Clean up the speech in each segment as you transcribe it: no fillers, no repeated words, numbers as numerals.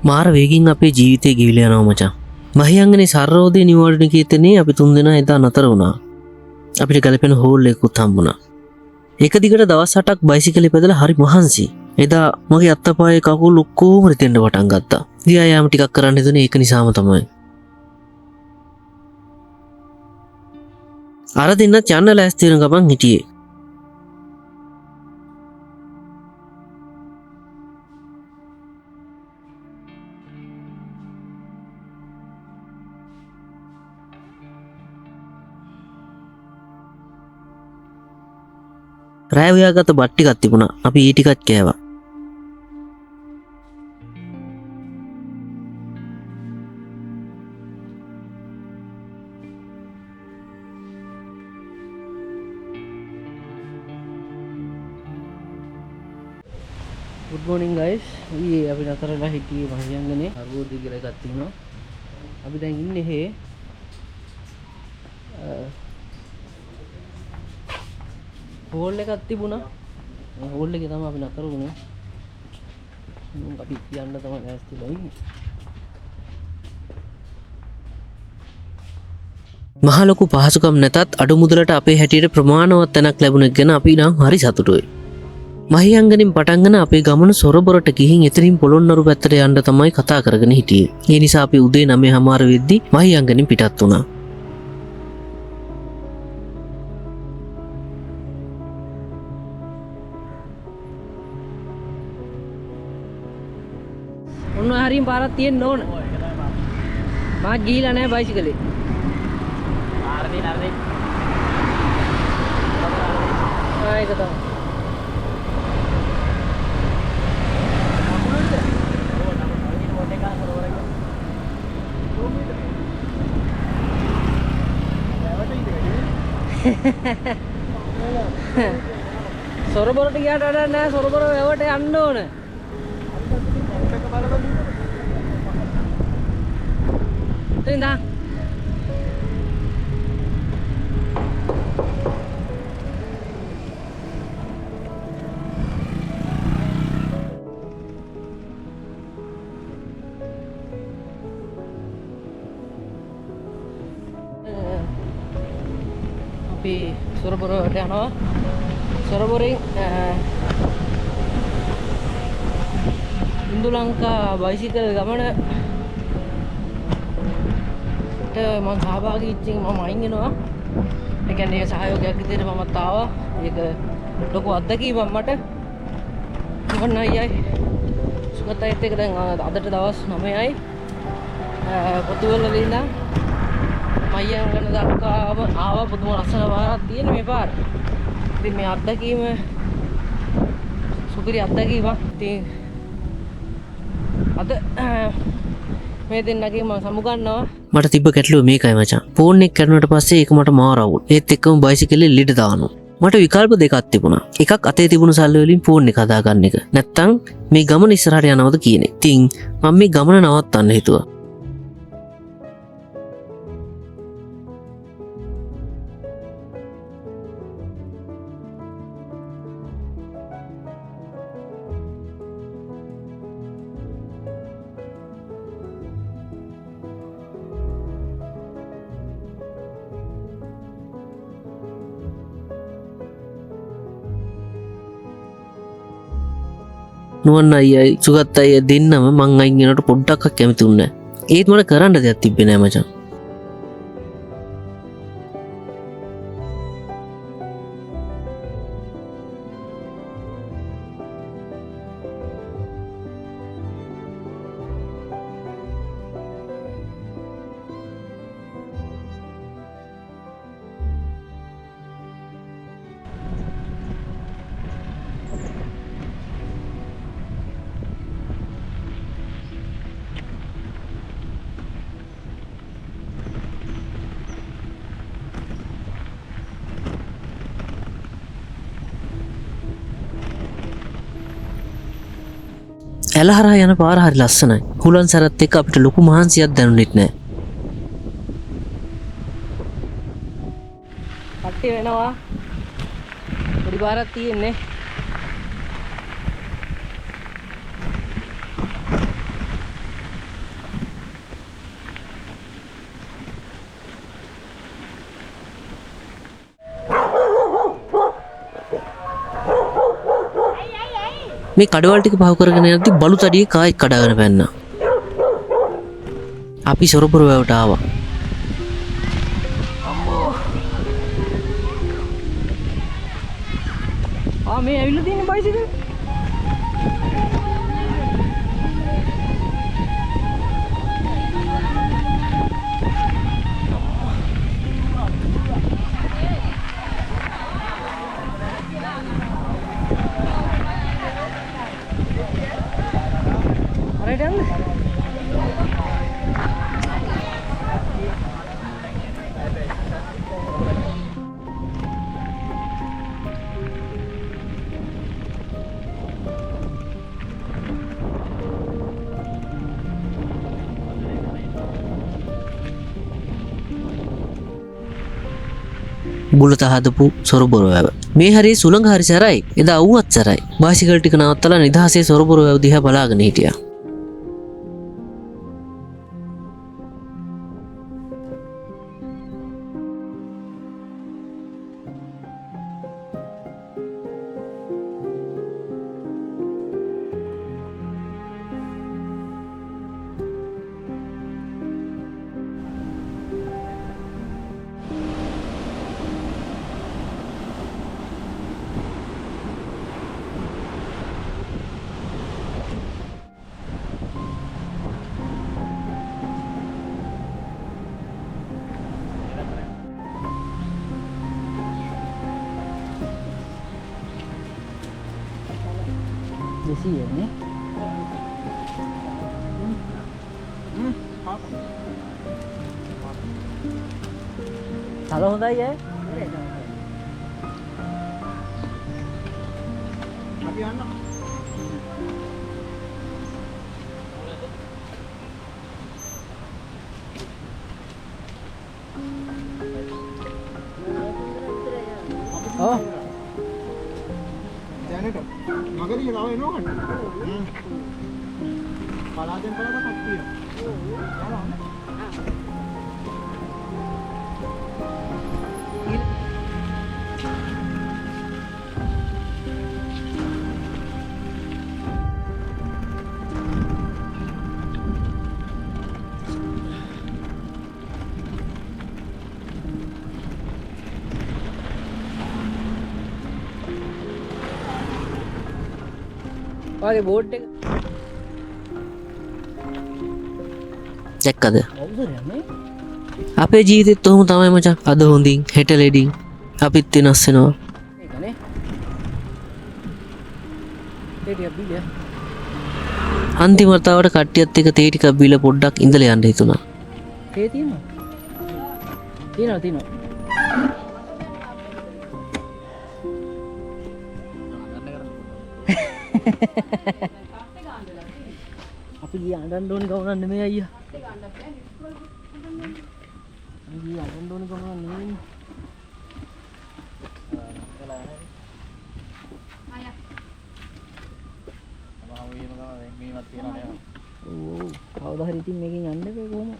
මාර වේගින් අපේ ජීවිතේ ගිවිල යනවා මචං. මහියංගනේ සරෝදේ නිවාඩු කීතනේ අපි 3 දෙනා එදා නතර වුණා. අපිට ගැලපෙන හෝල් එකකුත් හම්බුණා. එක දිගට දවස් 8ක් බයිසිකලේ පැදලා හරි මහන්සි. එදා මගේ අත්තපායේ කකුල් ඔක්කොම රිදෙන්න පටන් ගත්තා. ව්‍යායාම ටිකක් කරන්න හිතුනේ ඒක නිසාම තමයි. අර දෙන්නත් යන්න ලෑස්ති වෙන ගමන් හිටියේ. රෑ ව්‍යාගත බත් ටිකක් තිබුණා. අපි ඊ ටිකක් කෑවා. Good morning guys. අපි නතරලා හිටියේ මහියංගනේ අරුවෝදි කියලා එකක් තියෙනවා. අපි දැන් ඉන්නේ හේ හෝල් එකක් තිබුණා. මේ හෝල් එකේ තමයි අපි නතර වුණේ. අපි යන්න තමයි ලෑස්තිලා ඉන්නේ. මහ ලොකු පහසුකම් නැතත් අඩු මුදලට අපේ හැටියට ප්‍රමාණවත් තැනක් ලැබුණ එක ගැන අපි නම් හරි සතුටුයි. මහියංගනින් පටන්ගෙන අපේ ගමන සොරබොරට ගිහින් එතනින් පොළොන්නරු පැත්තට යන්න තමයි කතා කරගෙන හිටියේ. ඒ නිසා අපි උදේ 9:00 වෙද්දි මහියංගනින් පිටත් වුණා. ඔන්න හරියම පාරක් තියෙන්න ඕන. මා ගිහිලා නැහැ බයිසිකලේ. ආරදී ආරදී. ඒක තමයි. සොරබොරට ගියාට වැඩක් නැහැ. සොරබොර වැවට යන්න ඕන. එතෙන්දා අපි සොරබොරට යනවා. සොරබොරෙන් ඉන්දුලංකා බයිසිකල් ගමන මම සහභාගී වෙච්ච එක මම අයින් වෙනවා. ඒ කියන්නේ සහයෝගයක් විදිහට මමත් ආවා. ඒක ලොකු අත්දැකීමක් මට. මොන අයයි සුගතයිත් එක දැන් අදට දවස් 9යි. පොතුවල ඉඳන් මයංගන දක්වාම ආවා. පුදුම ලස්සන පාරක් තියෙන මේ පාර. ඉතින් මේ අත්දැකීම සුපිරි අත්දැකීමක්. ඉතින් අද මේ දෙන්නගේ මම සමුගන්නවා. මට තිබ්බ ගැටලුව මේකයි මචං. ෆෝන් එක කරනකොට පස්සේ ඒක මට මාර අවුල්. ඒත් එක්කම බයිසිකලේ ලීඩ දානවා. මට විකල්ප දෙකක් තිබුණා. එකක් අතේ තිබුණු සල්ලි වලින් ෆෝන් එක හදා ගන්න එක. නැත්තම් මේ ගමන ඉස්සරහට යනවද කියන එක. ඉතින් මම මේ ගමන නවත්තන්න හිතුවා. නුවන් අයියයි සුගත් අයියා දෙන්නම මං අයින් වෙනකොට පොඩ්ඩක් කැමති වුණේ නැහැ. ඒත් මට කරන්න දෙයක් තිබ්බේ නැහැ මචං. ඇලහරා යන පාර හරි ලස්සනයි. හුලන් සැරත් එක්ක අපිට ලොකු මහන්සියක් දැනුනෙත් නැහැ. කට්ටිය වෙනවා. පොඩි පාරක් තියෙන්නේ. මේ කඩවල් ටික පහු කරගෙන යද්දි බලු තඩියේ කායි කඩාගෙන පැන්නා. අපි සොරපුර වැවට ආවා. මේ ඇවිල්ලා තියෙන බයිසිකල් හරියට යන්න බුලත හදපු සොරබොර වැව. මේ හරිය සුළඟ හරි සැරයි. එදා අවුවත් සැරයි. බයිසිකල් ටික නවත්තලා නිදහසේ සොරබොර වැව දිහා බලාගෙන හිටියා. දෙසියනේ තල හොඳයි ඈ අපි යන්න දැනට මගදී තව එනවා කන්න පලාදෙන් පලාට කට්ටිය ඔයාගේ බෝඩ් එක දැක්කද? අවුසරයක් නේ අපේ ජීවිතෙත් ඔහොම තමයි මචං. අද හොඳින් හෙට ලෙඩින් අපිත් වෙනස් වෙනවා. ඒකනේ ටෙඩිය බිලිය අන්තිම වතාවට කට්ටියත් එක්ක තේ ටිකක් බීලා පොඩ්ඩක් ඉඳලා යන්න හිතුණා. තේ තියෙනවා තියෙනවා අපි ගිය අඬන්න ඕනේ කවුරුන් නෙමෙයි අයියා. අපි ගිය අඬන්න ඕනේ කවුරුන් නෙමෙයි. ඔව් කවුද හරි ඉතින් මේකෙන් යන්න බෑ කොහොම.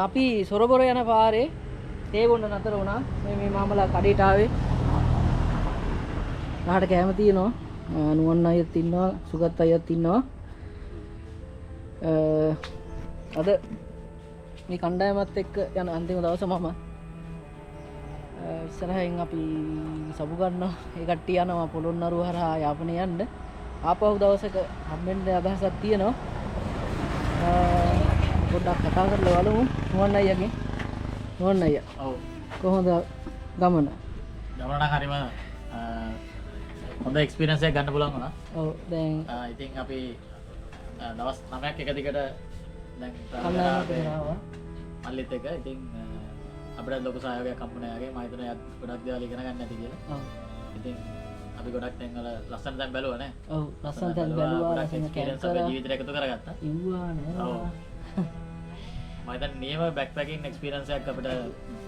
අපි සොරබොර යන පාරේ තේ බොන්න නතර වුණා. මේ මාමලා කඩේට ආවේ. ආහට කැම තියෙනවා. නුවන් අයත් ඉන්නවා, සුගත් අයත් ඉන්නවා. අද මේ කණ්ඩායමත් එක්ක යන අන්තිම දවස මම ඉස්සරහින් අපි සබු ගන්නවා. ඒ කට්ටිය යනවා පොළොන්නරුව හරහා යාපනයේ යන්න. ආපහු දවසක හම්බෙන්න අදහසක් තියෙනවා. පොඩ්ඩක් කතා කරලා බලමු නුවන් අයියාගෙන්. නුවන් අයියා. ඔව්. කොහොමද ගමන? ගමන නම් හරිම හොඳ එක්ස්පීරියන්ස් එකක් ගන්න පුළුවන් වුණා. ඔව් දැන් ඉතින් අපි දවස් 9ක් එක දිගට දැන් කල්ලානවා. මල්ලිත් එක ඉතින් අපිට ලොකු සහයෝගයක් හම්බුණා යාගේ. මම හිතනවා එයාත් ගොඩක් දේවල් ඉගෙන ගන්න ඇති කියලා. ඔව්. ඉතින් අපි ගොඩක් තැන්වල ලස්සන තැන් බැලුවා නේ. ඔව් ලස්සන තැන් බැලුවා ගොඩක් ලස්සන එක්ස්පීරියන්ස් කැම්ප් අපේ ජීවිතේට එකතු කරගත්තා. ඉව්වා නෑ. ඔව්. මම හිතන්නේ නියම බෑක්පැකින් එක්ස්පීරියන්ස් එකක් අපිට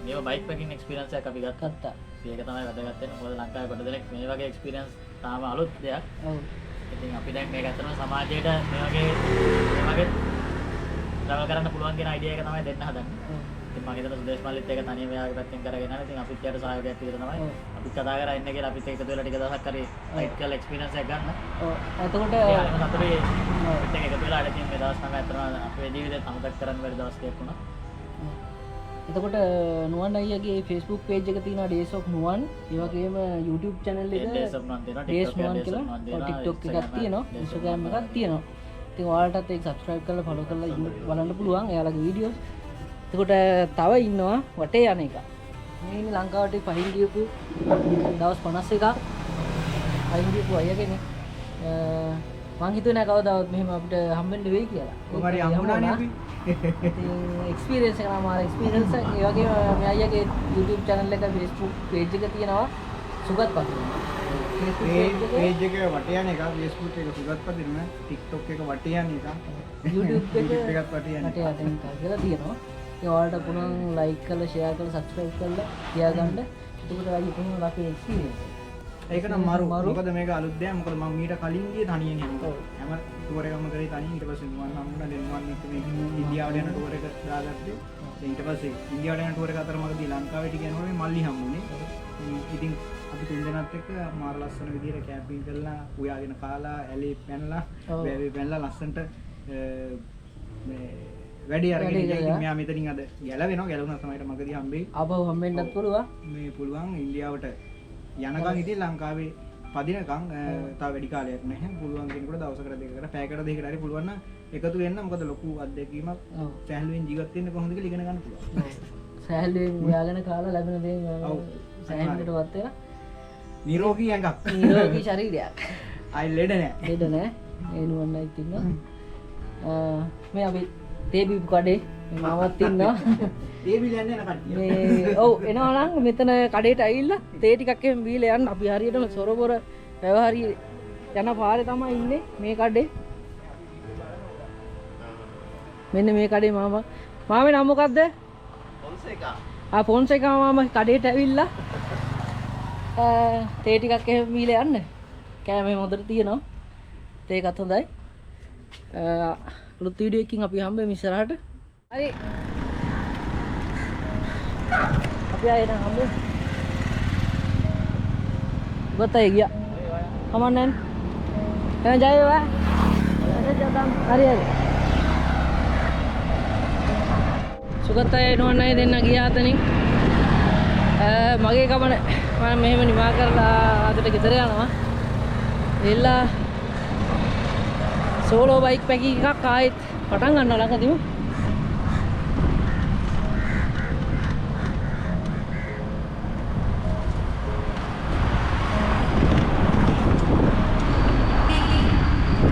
නියම බයික් පැකින් එක්ස්පීරියන්ස් එකක් අපි ගත්තා. ඒක තමයි වැදගත් වෙන්නේ. මොකද ලංකාවේ කොට දෙනෙක් මේ වගේ එක්ස්පීරියන්ස් තාම අලුත් දෙයක්. ඔව්. ඉතින් අපි දැන් මේක ඇත්තටම සමාජයට මේ වගේ ට්‍රැවල් කරන්න පුළුවන් කියන අයිඩියා එක තමයි දෙන්න හදන්නේ. ඉතින් මම හිතන සුදේශ් මල්ලිත් ඒක තනියම එයාගේ පැත්තෙන් කරගෙන යනවා. ඉතින් අපිත් යට සහයෝගයක් විදිහට තමයි අපිත් කතා කරලා ඉන්න කියලා අපිත් එකතු වෙලා ටික දවසක් හරි රයිඩ් කරලා එක්ස්පීරියන්ස් එකක් ගන්න. ඔව්. එතකොට ඒකම අපේ අපිත් එක එකතු වෙලා ඉතින් මේ දවස් තමයි අතරම අපේ ජීවිතේ අමතක කරන්න බැරි දවස් ටිකක් වුණා. එතකොට නුවන් අයියාගේ Facebook page එක තියෙනවා Days of Nuwan. ඒ වගේම YouTube channel එක Days of Nuwan තියෙනවා. Days Nuwan කියලා TikTok එකක් තියෙනවා. Instagram එකක් තියෙනවා. ඉතින් ඔයාලටත් ඒක subscribe කරලා follow කරලා බලන්න පුළුවන් එයාලගේ videos. එතකොට තව ඉන්නවා වටේ යන එක. මේ ඉන්නේ ලංකාවට පහින් ගියපු දවස් 51ක් පහින් ගියපු අයගෙනේ. මං හිතුවේ නෑ කවදාවත් මෙහෙම අපිට හම්බෙන්න වෙයි කියලා. කොහමරි හම්බුණානේ අපි. ඉතින් එක්ස්පීරියන්ස් එක නම් එක්ස්පීරියන්ස් එක ඒ වගේම මේ අයියාගේ YouTube channel එක Facebook page එක තියෙනවා සුගත් පදින. page එක වටේ යන එක Facebook එක සුගත් පදින TikTok එක වටේ යන එක YouTube එකත් වටේ යන වටේ යන එක කියලා තියෙනවා. ඒ ඔයාලට පුළුවන් like කරලා share කරලා subscribe කරලා තියාගන්න. එතකොට අයියා කොහොමද අපේ එක්ස්පීරියන්ස් ඒක නම් මාරු මොකද මේක අලුත් දෙයක් මොකද මම මීට කලින් ගියේ තනියෙන් යනවා හැම ටුවර් එකක්ම කරේ තනියෙන් ඊට පස්සේ නුවන් හම්බුණා දැන් නුවන් එක්ක මේ ඉන්දියාවට යන ටුවර් එක දාගත්තේ දැන් ඊට පස්සේ ඉන්දියාවට යන ටුවර් එක අතරමඟදී ලංකාවට ගියනකොට මේ මල්ලි හම්බුනේ ඉතින් අපි තුන්දෙනාත් එක්ක මාර ලස්සන විදිහට කැම්පින් කරලා උයාගෙන කාලා ඇලේ පැනලා වැවේ පැනලා ලස්සනට මේ වැඩි අරගෙන ඉතින් මෙයා මෙතනින් අද ගැලවෙනවා ගැලවුණා තමයි මගදී හම්බෙයි ආපහු හම්බෙන්නත් පුළුවන් මේ පුළුවන් ඉන්දියාවට යනකම් ඉතින් ලංකාවේ පදිනකම් තව වැඩි කාලයක් නැහැ පුළුවන් කෙනෙකුට දවසකට දෙකකට පැයකට දෙකකට හරි පුළුවන් නම් එකතු වෙන්න මොකද ලොකු අත්දැකීමක් සෑහලුවෙන් ජීවත් වෙන්න කොහොමද කියලා ඉගෙන ගන්න පුළුවන් සෑහලුවෙන් උයාගෙන කාලා ලැබෙන දේ සෑහලුවටවත් වෙලා නිරෝගී ඇඟක් නිරෝගී ශරීරයක් අය ලෙඩ නැහැ ලෙඩ නැහැ ඒ නුවණයි ඉන්නවා මේ අපි තේ බීපු කඩේ මේ මාවත් ඉන්නවා තේ බීලා යන කට්ටිය මේ ඔව් එනවා නම් මෙතන කඩේට ඇවිල්ලා තේ ටිකක් එහෙම බීලා යන්න අපි හරියටම සොරබොර වැවහරිය යන පාරේ තමයි ඉන්නේ මේ කඩේ මෙන්න මේ කඩේ මාමේ නම මොකද්ද පොන්සේකා පොන්සේකා මාමා කඩේට ඇවිල්ලා තේ ටිකක් එහෙම බීලා යන්න කෑම හොඳට තියෙනවා තේකත් හොඳයි අලුත් වීඩියෝ එකකින් අපි හම්බෙමු ඉස්සරහට හරි අපි ආයෙත් හම්බෙමු ගොතේ ගියා කමන්නේ එහෙනම් ජය වේවා හරි හරි සුගතය නෝනයි දෙන්න ගියා අතනින් මගේ කමන මම මෙහෙම නිමා කරලා අදට ගෙදර යනවා එල්ලා සෝලෝ බයික් පැකින් එකක් ආයෙත් පටන් ගන්න ළඟදීම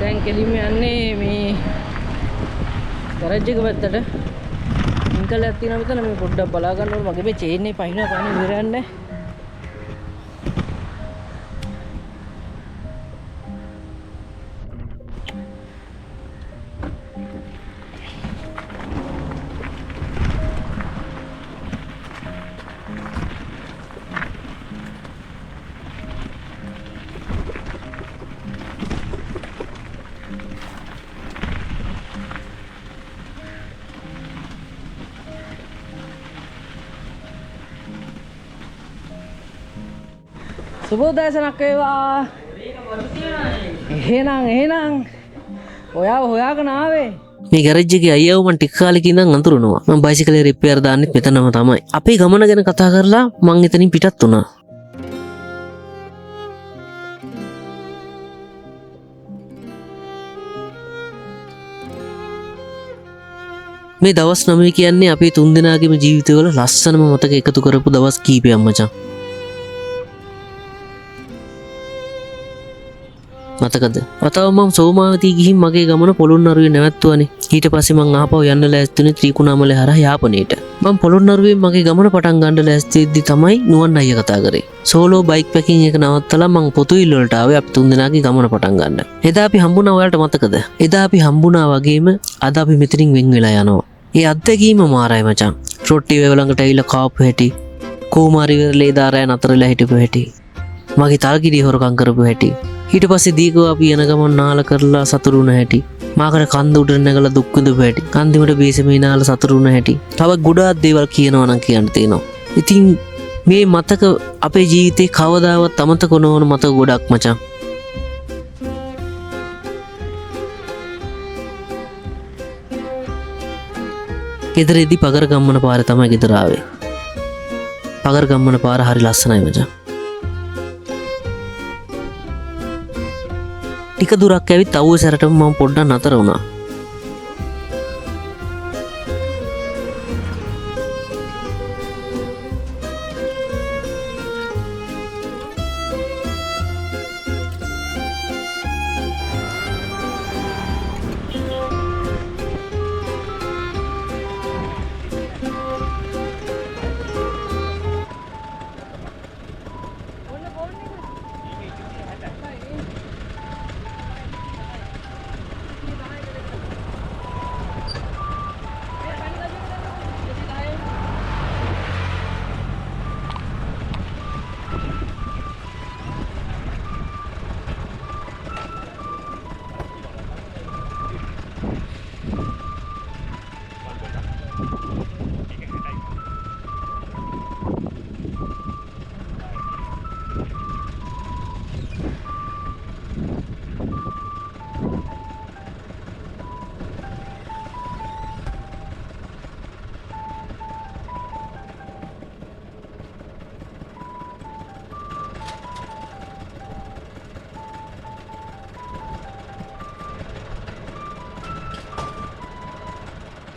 දැන් කෙලින්ම යන්නේ මේ ගරේජ් එක පැත්තට ඉන්කලයක් තියෙනවා මෙතන මේ පොඩ්ඩක් බලා ගන්න ඕනේ මගේ මේ චේන් එක පහිනවා කන්නේ ඉවරන්නේ සුබෝදෑසනක් වේවා එහෙනම් ඔයාව හොයාගෙන ආවේ මේ ගෑරේජ් එකේ අයියව මම ටික කාලෙකින් ඉඳන් අඳුරනවා මම බයිසිකලේ රිපෙයාර් දාන්නෙත් මෙතනම තමයි අපේ ගමන ගැන කතා කරලා මං එතනින් පිටත් වුණා මේ දවස් 9 කියන්නේ අපේ තුන්දෙනාගේම ජීවිතවල ලස්සනම මතක එකතු කරපු දවස් කීපයක් මචං මතකද අතව මම සෝමාවතී ගිහින් මගේ ගමන පොළොන්නරුවේ නැවැත්තුවානේ ඊට පස්සේ මං ආපහු යන්න ලෑස්තිුනේ ත්‍රිකුණාමලේ හරහා යාපනයේට මම පොළොන්නරුවේ මගේ ගමන පටන් ගන්න ලෑස්තිෙද්දි තමයි නුවන් අයියා කතා කරේ. සෝලෝ බයික් පැකින් එක නවත්තලා මං පොතුවිල් වලට ආවේ අපි තුන්දෙනාගේ ගමන පටන් ගන්න. එදා අපි හම්බුණා ඔයාලට මතකද? එදා අපි හම්බුණා වගේම අද අපි මෙතනින් වෙන් වෙලා යනවා. ඒ අත්දැකීම මාරයි මචං. රොට්ටි වේව ළඟට ඇවිල්ලා කාපු හැටි, කෝමාරි වෙරළේ දාරය නතරලා හිටපු හැටි, මගේ තල්ගිරි හොරකම් කරපු හැටි, ඊට පස්සේ දීකෝ අපි යන ගමන් නාල කරලා සතුරු වුණ හැටි, මාකට කන්ද උඩට නැගලා දුක් විඳපු හැටි, කන්දිමට බේසමේ නාලා සතුරු වුණ හැටි, තව ගොඩාක් දේවල් කියනවා නම් කියන්න තියෙනවා. ඉතින් මේ මතක අපේ ජීවිතේ කවදාවත් අමතක නොවන මතක ගොඩක් මචං. ගෙදරේදී පගර ගම්මන පාර තමයි ගෙදර ආවේ. පගර ගම්මන පාර හරි ලස්සනයි මචං. ටික දුරක් ඇවිත් අවුව සැරටම මම පොඩ්ඩක් නතර වුණා.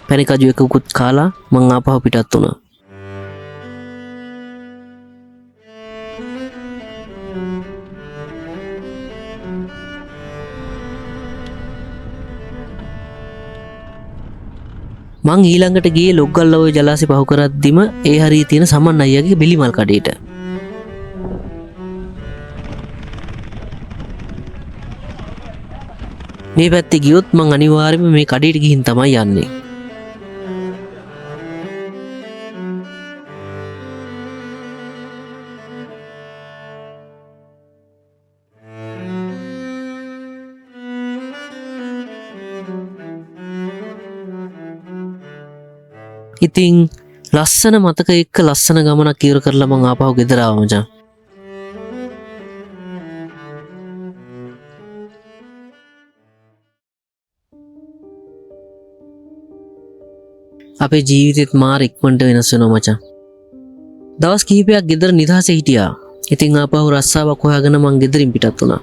පැණිකජු එකකුත් කාලා මං ආපහු පිටත් වුණා. මං ඊළඟට ගියේ ලොග්ගල්ලෝවේ ජලාශය පහු කරද්දිම ඒ හරිය තියෙන සමන් අයියාගේ බිලිමල් කඩේට. මේ පැත්තේ ගියොත් මං අනිවාර්යයෙන්ම මේ කඩේට ගිහින් තමයි යන්නේ. ඉතින් ලස්සන මතක එක්ක ලස්සන ගමනක් ඉවර කරලා මං ආපහු ගෙදර ආවා මචං. අපේ ජීවිතෙත් මාර ඉක්මනට වෙනස් වෙනවා මචං. දවස් කිහිපයක් ගෙදර නිදහසේ හිටියා. ඉතින් ආපහු රස්සාවක් හොයාගෙන මං ගෙදරින් පිටත් වුණා.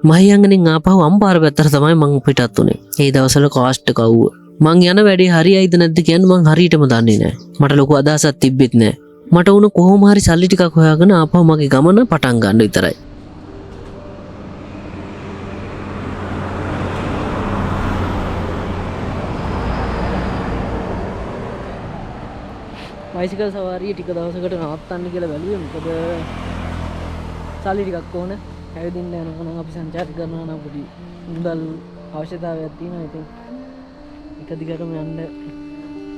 මහියංගනෙන් ආපහු අම්පාර පැත්තට තමයි මං පිටත් වුණේ. ඒ දවස්වල කාස්ට් එක අවුව. මං යන වැඩේ හරියයිද නැද්ද කියන්නේ මං හරියටම දන්නේ නැහැ. මට ලොකු අදහසක් තිබ්බෙත් නැහැ. මට උණු කොහොම හරි සල්ලි ටිකක් හොයාගෙන ආපහු මගේ ගමන පටන් ගන්න විතරයි. බයිසිකල් සවාරිය ටික දවසකට නවත්තන්න කියලා බැලුවේ. මොකද සල්ලි ටිකක් ඕන. හැවිදින්න යනවා නම් අපි සංචාර කරනවා නම් පොඩි මුදල් අවශ්‍යතාවයක් තියෙනවා. ඉතින් එක දිගටම යන්න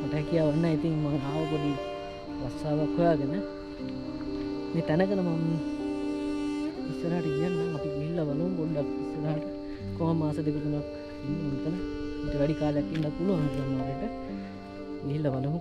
මට හැකියාවක් නැහැ. ඉතින් මම ආව පොඩි රස්සාවක් හොයාගෙන මේ තැනකන මම ඉස්සරහට ගියනම් අපි ගිහිල්ලා බලමු පොඩ්ඩක් ඉස්සරහට කොහොම මාස දෙක තුනක් ඉන්න උන්තන ඊට වැඩි කාලයක් ඉන්න පුළුවන් සමහරවිට ගිහිල්ලා බලමු.